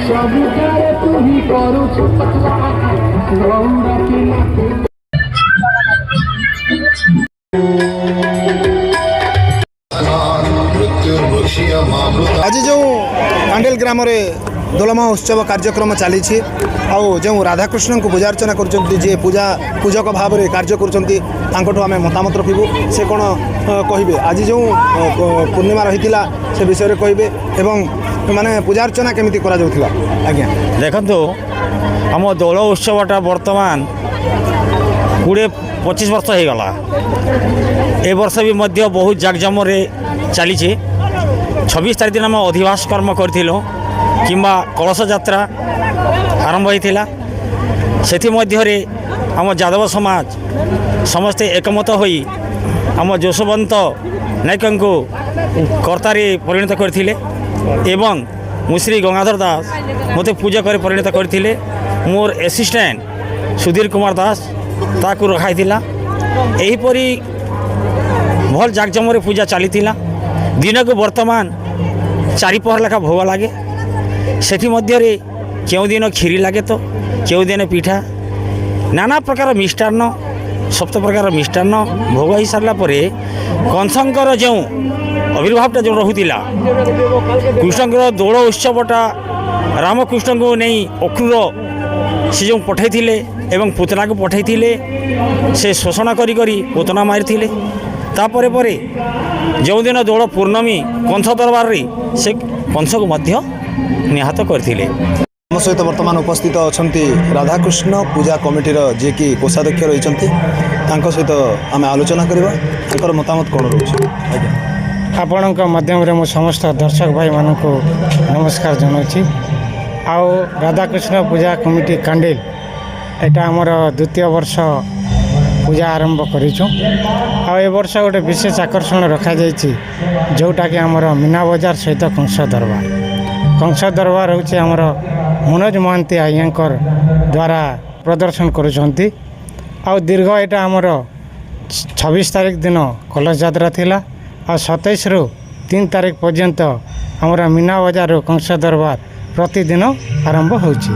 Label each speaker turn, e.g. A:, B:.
A: ସବୁଠାରେ ତୁ ହିଁ କରୁଛୁ ଗୌର ପିଲାକୁ।
B: आज जो कांडेल ग्राम दोलमा उत्सव कार्यक्रम चली जो राधाकृष्ण को पूजा अर्चना कर पूजा पूजक भाव में कार्य करें मतामत रखू से कौन कहे आज जो पूर्णिमा रही से विषय कहे एवं माने पूजा अर्चना केमिति करा जाउथिला। आज्ञा
C: देखो आम दोल उत्सवटा बर्तमान 20-25 वर्ष हो गला। ए वर्ष भी मध्य बहुत जाकजम चली 26 तारीख दिन आम अधिवास कर्म करूँ कि कलश यात्रा आरंभ होता से आम यादव समाज समस्ते एकमत होई आम जशवंत नायक को कर्तारे परिणत करथिले एवं मुश्री गंगाधर दास मते पूजा कर परिणत करथिले। मोर असिस्टेंट सुधीर कुमार दास ताकू रखाइथिला। एहीपरी भल जाकजमरे पूजा चलीथिला। दिन को वर्तमान 4 पहर लेखा भोग लगे से क्यों दिन खीरी लगे तो क्यों दिन पिठा नाना प्रकार मिष्टान्न 7 प्रकार मिष्टान्न भोग हो सारा कंसंकर जो आविर्भावटा जो रोला कृष्ण दोल उत्सवटा रामकृष्ण को नहीं अक्रूर से जो पठे एवं पुतना को पठे से शोषण करी पुतना मारी तापर जो दिन दोल पूर्णमी कंस दरबार से कंस को मध्य निहत करथिले।
B: आम सहित वर्तमान उपस्थित अच्छा राधाकृष्ण पूजा कमिटीर जी कि कोषाध्यक्ष रही सहित आम आलोचना करवा मतामत कौन रोचे।
D: आपण माध्यम मु समस्त दर्शक भाई मान को नमस्कार जनाऊँगी। आओ राधाकृष्ण पूजा कमिटी कांडेल एटा आमर 2य वर्ष पूजा आरंभ करूँ। ए वर्ष गोटे विशेष आकर्षण रखा जोटा कि आमर मीना बजार सहित कंस दरबार हूँ आमर मनोज महांती आज्ञाकर द्वारा प्रदर्शन करुँच। आ दीर्घ यहाँ आमर 26 तारीख दिन कलश यात्रा थिला आ 27 रु 3 तारीख पर्यंत आमर मीना बजार कंस दरबार प्रतिदिन आरंभ होची।